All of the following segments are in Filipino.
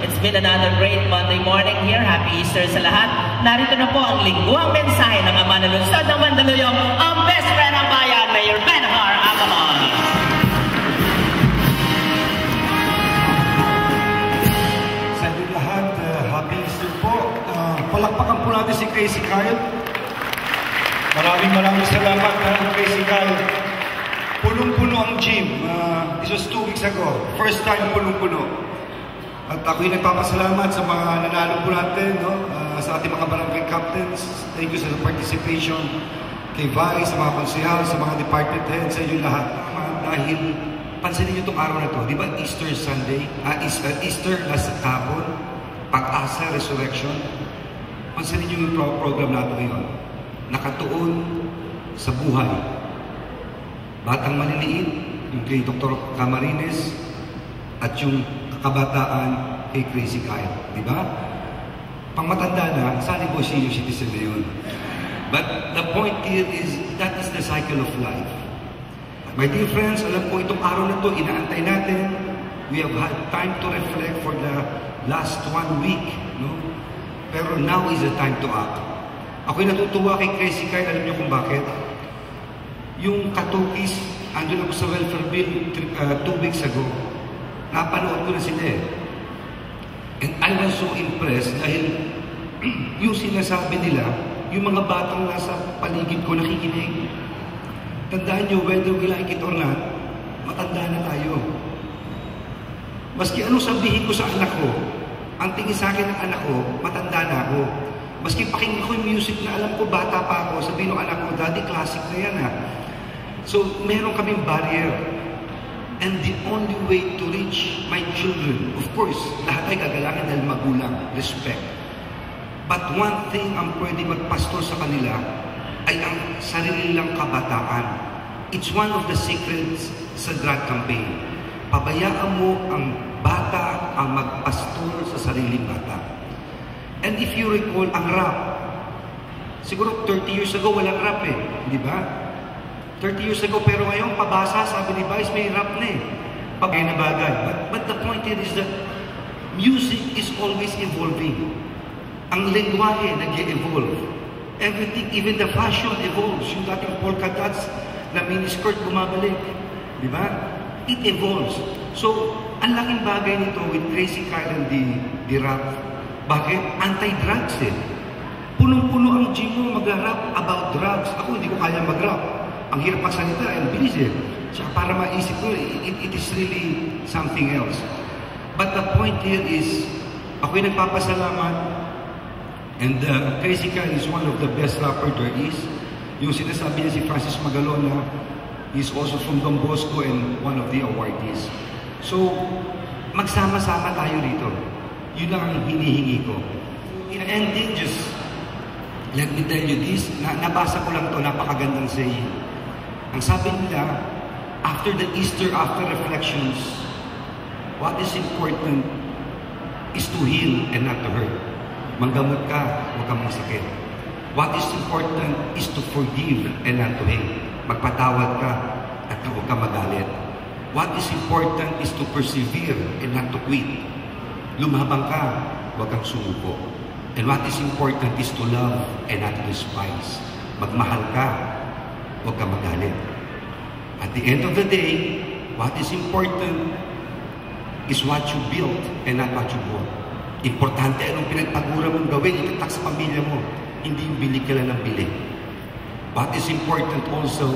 It's been another great Monday morning here. Happy Easter sa lahat. Narito na po ang lingguhang mensahe ng Ama ng Lungsod ng Mandaluyong, ang best friend ng bayan, Mayor Benhar Agamon. Sa inyo lahat, happy Easter po. Palakpakan po natin si Crazy Kyle. Maraming salamat Crazy Kyle. Punong-puno ang gym. This was 2 weeks ago. First time punong-puno. At ako'y nagpapasalamat sa mga nanalo po natin, no? Sa ating mga barangay captains. Thank you sa participation kay Vice, sa mga konsehal, sa mga department heads, sa inyo lahat. Dahil, pansinin niyo itong araw na ito. Di ba Easter Sunday? Easter last hapon, Pag-asa, Resurrection. Pansinin niyo yung program natin ngayon. Nakatuon sa buhay. Batang maliliit, yung kay Dr. Camarines, at yung kabataan kay Crazy Kyle, di ba? Pang matanda na, sana po senior citizen na yun. But the point here is, that is the cycle of life. My dear friends, alam po itong araw na ito, inaantay natin. We have had time to reflect for the last 1 week, no? Pero now is the time to act. Ako'y natutuwa kay Crazy Kyle, alam niyo kung bakit? Yung katukis, andun ako sa welfare bill 2 weeks ago. Napanood ko na sila eh. And I was so impressed dahil yung sinasabi nila, yung mga batang nasa paligid ko nakikinig. Tandaan nyo, whether we like it or not, matanda na tayo. Maski anong sabihin ko sa anak ko, ang tingin sa akin ng anak ko, matanda na ako. Maski pakinggan ko yung music na alam ko, bata pa ako, sabihin ng anak ko, Daddy, classic na yan ha. So, meron kaming barrier. And the only way to reach my children, of course, lahat ay gagalangin dahil magulang, respect. But one thing ang pwede magpastor sa kanila ay ang sarili nilang kabataan. It's one of the secrets sa drug campaign. Pabayaan mo ang bata ang magpastor sa sariling bata. And if you recall, ang rap, siguro 30 years ago walang rap eh, di ba? 30 years ago, pero ngayon, pabasa, sabi ni Vice, may rap na eh. Pagay na bagay. But the point here is that music is always evolving. Ang lengguwahe nag-evolve. Everything, even the fashion evolves. Yung dating polka dots na miniskirt bumabalik. Di ba? It evolves. So, ang laking bagay nito with Crazy Kyle and the rap. Bakit? Anti-drugs eh. Punong-puno ang gym mo mag-rap about drugs. Ako, hindi ko kaya mag-rap. Ang hirap magsalita, ang bilis eh. Tsaka para maisip ko, it is really something else. But the point here is, ako'y nagpapasalamat, and Crazy Kyle is one of the best rapper there is. Yung sinasabi niya si Francis Magalona, he's also from Don Bosco and one of the awardees. So, magsama-sama tayo rito. Yun lang ang hinihingi ko. In ending, just let me tell you this, nabasa ko lang to, napakagandang saying. Ang sabi nila, after the Easter, after reflections, what is important is to heal and not to hurt. Manggamot ka, huwag kang masakit. What is important is to forgive and not to hate. Magpatawad ka at huwag kang magalit. What is important is to persevere and not to quit. Lumabang ka, huwag kang sumuko. And what is important is to love and not to despise. Magmahal ka, huwag kang magalit. At the end of the day, what is important is what you build and not what you bought. Importante anong pinagpagura mong gawin, itatak sa pamilya mo. Hindi yung bili ka lang ng bili. What is important also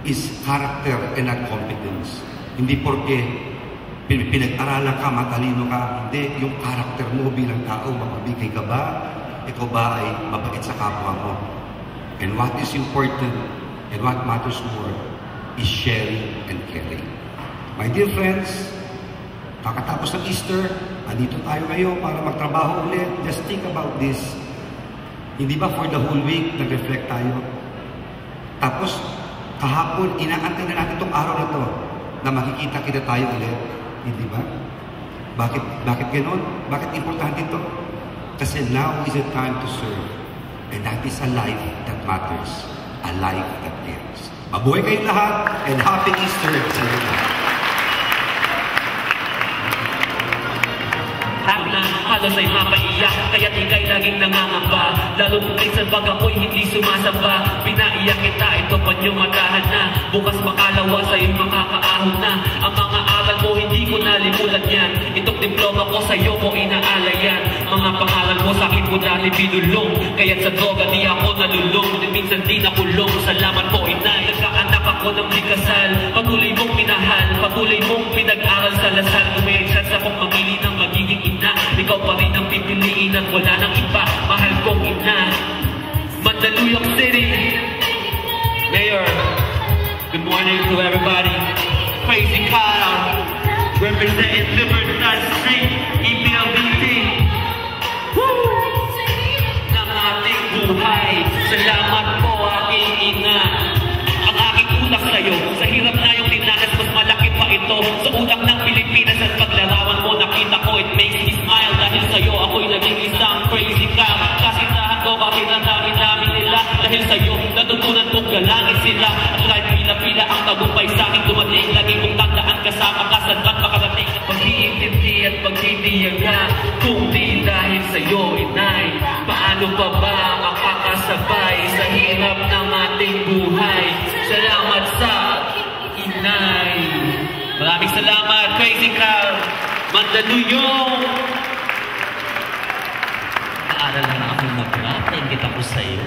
is character and not competence. Hindi porke pinag-aralan ka, matalino ka, hindi. Yung character mo bilang tao, mapabigay ka ba? Ikaw ba ay mabait sa kapwa mo? And what is important and what matters more is sharing and caring. My dear friends, kakatapos ng Easter, andito tayo ngayon para magtrabaho ulit. Just think about this. Hindi ba for the whole week nag-reflect tayo? Tapos, kahapon, inaantay na natin itong araw na to na makikita-kita tayo ulit. Hindi ba? Bakit ganon? Bakit importante ito? Kasi now is the time to serve. And that is a life that matters. A life that cares. Mabuhay kayong lahat and Happy Easter sa inyo. halos ay mapaiyak, kaya't ika'y laging nangangamba. Lalo minsan pag ako'y hindi sumasamba, pinaiyak kita, ito pa niyong matahan na. Bukas makalawa sa'yo'y makakaahon na. Ang mga aral mo hindi ko nalimutan yan, itong diploma ko sa'yo ko inaalay yan. Mga pangaral mo sa'kin ko dati binulong, kaya't sa droga di ako nalulong, minsan di nakulong. Salamat po inay, nagkaanak ako ng di kasal. Patuloy mong minahal, patuloy mong pinag-aral sa lasal. Kung may chance akong mamili ng magiging ina, ikaw pa rin ang pipiliin at wala nang iba. Mahal kong ina. Mandaluyong City Mayor, good morning to everybody. Crazy Kyle, representing Libertad Street, EPLBT. Woo! Ng ating buhay, salamat po aking ina. Ang aking utak sa'yo, sa hirap na yung dinanas, mas malaki pa ito. Sa utak ng Pilipinas at paglarawan mo, nakita ko, it makes me smile. Dahil sa'yo, ako'y naging isang crazy cow. Kasintahan ko, bakit ang dami-dami nila? Dahil sa'yo, natutunan kong galangin sila. At kahit pila-pila ang tagumpay sa'king dumating, lagi kong tandaan kasama ka saan ba't makarating. Pag-iintindi at pagtitiyaga, kung di dahil sa'yo, inay, paano pa ba makakasabay sa hirap ng ating buhay? Salamat sa inay. Maraming salamat, Crazy Crowd. Mandaluyong. Naaral na akong mag-rap, naingit ako sa'yo.